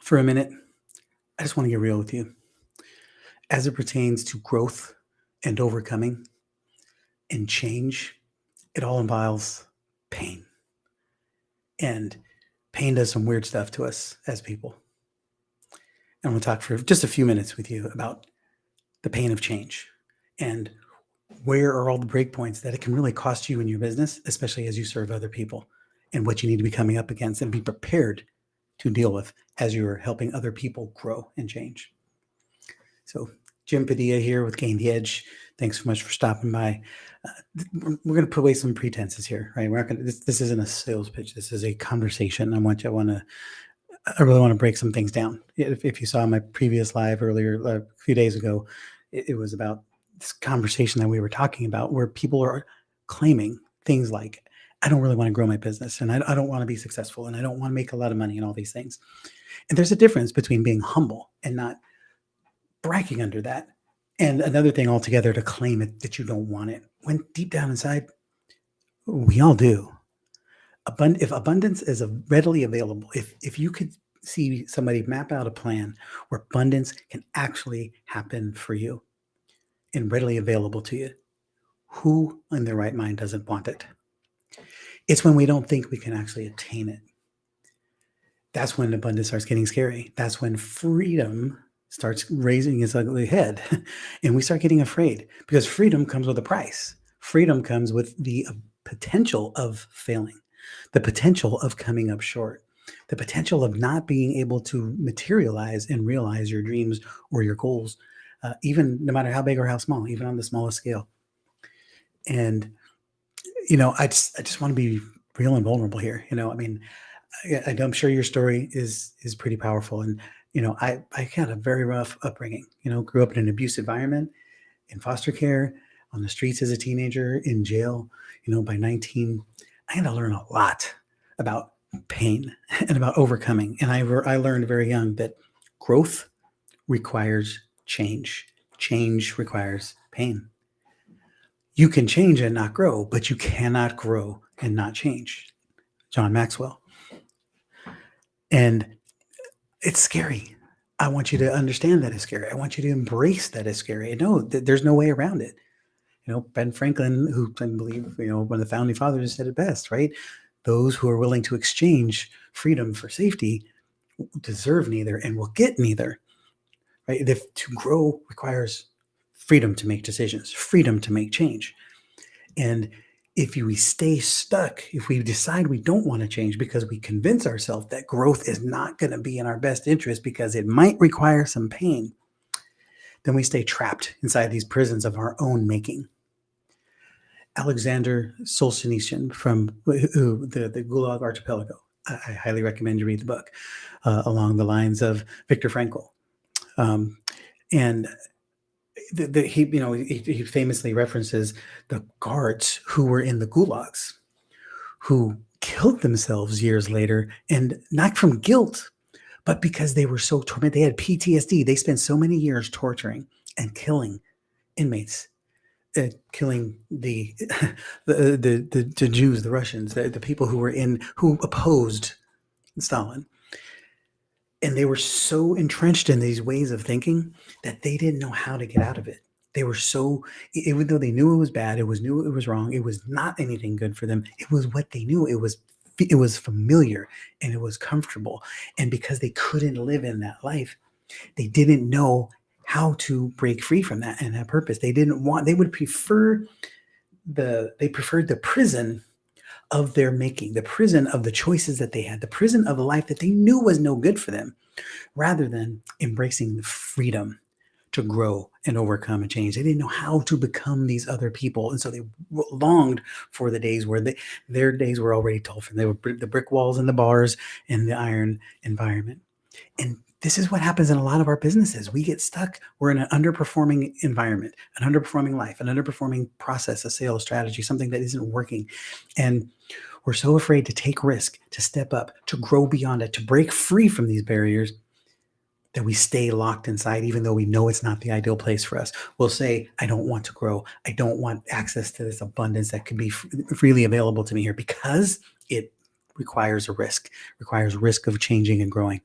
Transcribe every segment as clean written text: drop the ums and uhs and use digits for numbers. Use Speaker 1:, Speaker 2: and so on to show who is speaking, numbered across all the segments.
Speaker 1: For a minute, I just want to get real with you. As it pertains to growth and overcoming and change, it all involves pain. And pain does some weird stuff to us as people. And we'll talk for just a few minutes with you about the pain of change and where are all the breakpoints that it can really cost you in your business, especially as you serve other people, and what you need to be coming up against and be prepared to deal with as you're helping other people grow and change. So Jim Padilla here with Gain the Edge. Thanks so much for stopping by. We're going to put away some pretenses here, right? We're not going to, this isn't a sales pitch. This is a conversation. I really want to break some things down. If you saw my previous live earlier, a few days ago, it was about this conversation that we were talking about where people are claiming things like, I don't really want to grow my business and I don't want to be successful and I don't want to make a lot of money and all these things. And there's a difference between being humble and not bragging under that, and another thing altogether to claim it that you don't want it when deep down inside we all do. If abundance is readily available, if you could see somebody map out a plan where abundance can actually happen for you and readily available to you, who in their right mind doesn't want it? It's when we don't think we can actually attain it. That's when abundance starts getting scary. That's when freedom starts raising its ugly head and we start getting afraid, because freedom comes with a price. Freedom comes with the potential of failing, the potential of coming up short, the potential of not being able to materialize and realize your dreams or your goals, even no matter how big or how small, even on the smallest scale. And, I just want to be real and vulnerable here. I'm sure your story is pretty powerful. And, I had a very rough upbringing, grew up in an abusive environment, in foster care, on the streets as a teenager, in jail. By 19, I had to learn a lot about pain and about overcoming. And I learned very young that growth requires change. Change requires pain. You can change and not grow, but you cannot grow and not change. John Maxwell. And it's scary. I want you to understand that it's scary. I want you to embrace that it's scary. And know that there's no way around it. Ben Franklin, who I believe, one of the founding fathers, said it best, right? Those who are willing to exchange freedom for safety deserve neither and will get neither, right? To grow requires freedom to make decisions, freedom to make change. And if we stay stuck, if we decide we don't want to change because we convince ourselves that growth is not going to be in our best interest because it might require some pain, then we stay trapped inside these prisons of our own making. Alexander Solzhenitsyn from the Gulag Archipelago. I highly recommend you read the book, along the lines of Viktor Frankl. And he famously references the guards who were in the gulags, who killed themselves years later, and not from guilt, but because they were so tormented. They had PTSD. They spent so many years torturing and killing inmates, killing the Jews, the Russians, the people who opposed Stalin. And they were so entrenched in these ways of thinking that they didn't know how to get out of it. They were so, even though they knew it was bad, knew it was wrong, it was not anything good for them. It was what they knew. It was familiar and it was comfortable. And because they couldn't live in that life, they didn't know how to break free from that and that purpose. They preferred the prison of their making, the prison of the choices that they had, the prison of a life that they knew was no good for them, rather than embracing the freedom to grow and overcome and change. They didn't know how to become these other people. And so they longed for the days where their days were already told for them. They were the brick walls and the bars and the iron environment. And this is what happens in a lot of our businesses. We get stuck. We're in an underperforming environment, an underperforming life, an underperforming process, a sales strategy, something that isn't working. And we're so afraid to take risk, to step up, to grow beyond it, to break free from these barriers, that we stay locked inside, even though we know it's not the ideal place for us. We'll say, I don't want to grow. I don't want access to this abundance that could be freely available to me here, because it requires risk of changing and growing.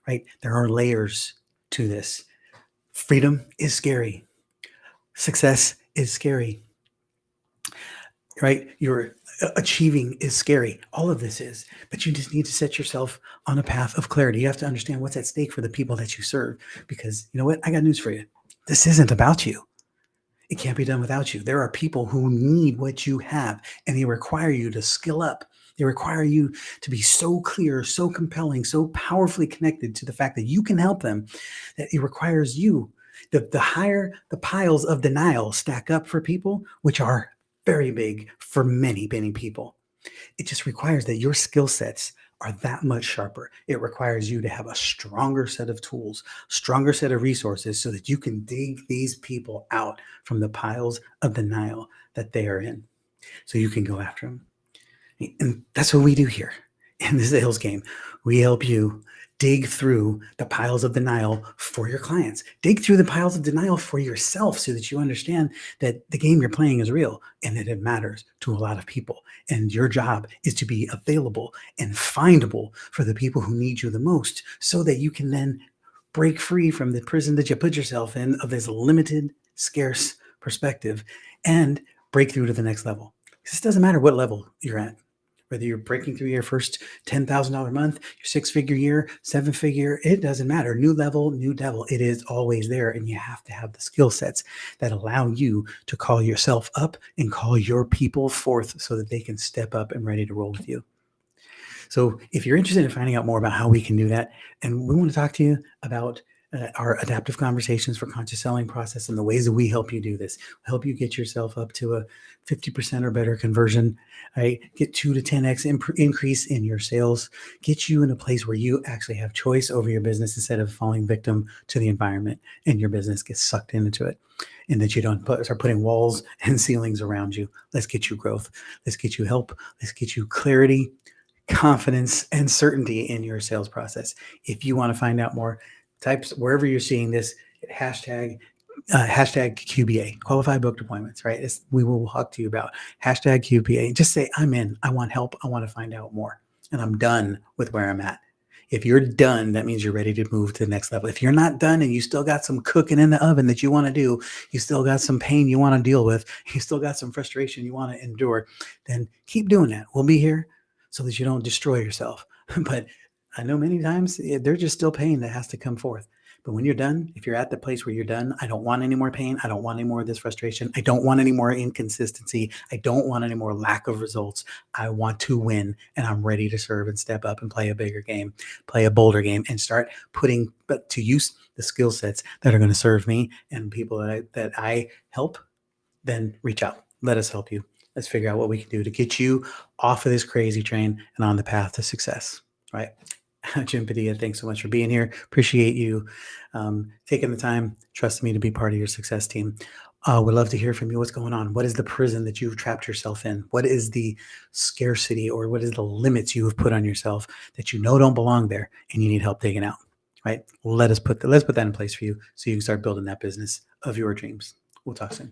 Speaker 1: right? There are layers to this. Freedom is scary. Success is scary, right? Your achieving is scary. All of this is, but you just need to set yourself on a path of clarity. You have to understand what's at stake for the people that you serve, because you know what? I got news for you. This isn't about you. It can't be done without you. There are people who need what you have, and they require you to skill up. They require you to be so clear, so compelling, so powerfully connected to the fact that you can help them, that it requires you. The higher the piles of denial stack up for people, which are very big for many, many people, it just requires that your skill sets are that much sharper. It requires you to have a stronger set of tools, stronger set of resources so that you can dig these people out from the piles of denial that they are in, so you can go after them. And that's what we do here in the sales game. We help you dig through the piles of denial for your clients. Dig through the piles of denial for yourself so that you understand that the game you're playing is real and that it matters to a lot of people. And your job is to be available and findable for the people who need you the most, so that you can then break free from the prison that you put yourself in of this limited, scarce perspective and break through to the next level. This doesn't matter what level you're at. Whether you're breaking through your first $10,000 month, your six-figure year, seven-figure, it doesn't matter. New level, new devil, it is always there. And you have to have the skill sets that allow you to call yourself up and call your people forth so that they can step up and ready to roll with you. So if you're interested in finding out more about how we can do that, and we want to talk to you about our adaptive conversations for conscious selling process and the ways that we help you do this, help you get yourself up to a 50% or better conversion, right? Get 2 to 10x increase in your sales, get you in a place where you actually have choice over your business instead of falling victim to the environment and your business gets sucked into it, and that you don't start putting walls and ceilings around you. Let's get you growth. Let's get you help. Let's get you clarity, confidence, and certainty in your sales process. If you want to find out more, types wherever you're seeing this, hashtag QBA, qualified booked appointments, right? We will talk to you about hashtag QBA. Just say, I'm in, I want help, I want to find out more, and I'm done with where I'm at. If you're done, that means you're ready to move to the next level. If you're not done and you still got some cooking in the oven that you want to do, you still got some pain you want to deal with, you still got some frustration you want to endure, then keep doing that. We'll be here so that you don't destroy yourself. But I know many times there's just still pain that has to come forth. But when you're done, if you're at the place where you're done, I don't want any more pain. I don't want any more of this frustration. I don't want any more inconsistency. I don't want any more lack of results. I want to win, and I'm ready to serve and step up and play a bigger game, play a bolder game, and start putting to use the skill sets that are going to serve me and people that I help. Then reach out. Let us help you. Let's figure out what we can do to get you off of this crazy train and on the path to success, right? Jim Padilla, thanks so much for being here. Appreciate you taking the time, trusting me to be part of your success team. Would love to hear from you. What's going on? What is the prison that you've trapped yourself in? What is the scarcity, or what is the limits you have put on yourself that you know don't belong there and you need help digging out, right? Let's put that in place for you so you can start building that business of your dreams. We'll talk soon.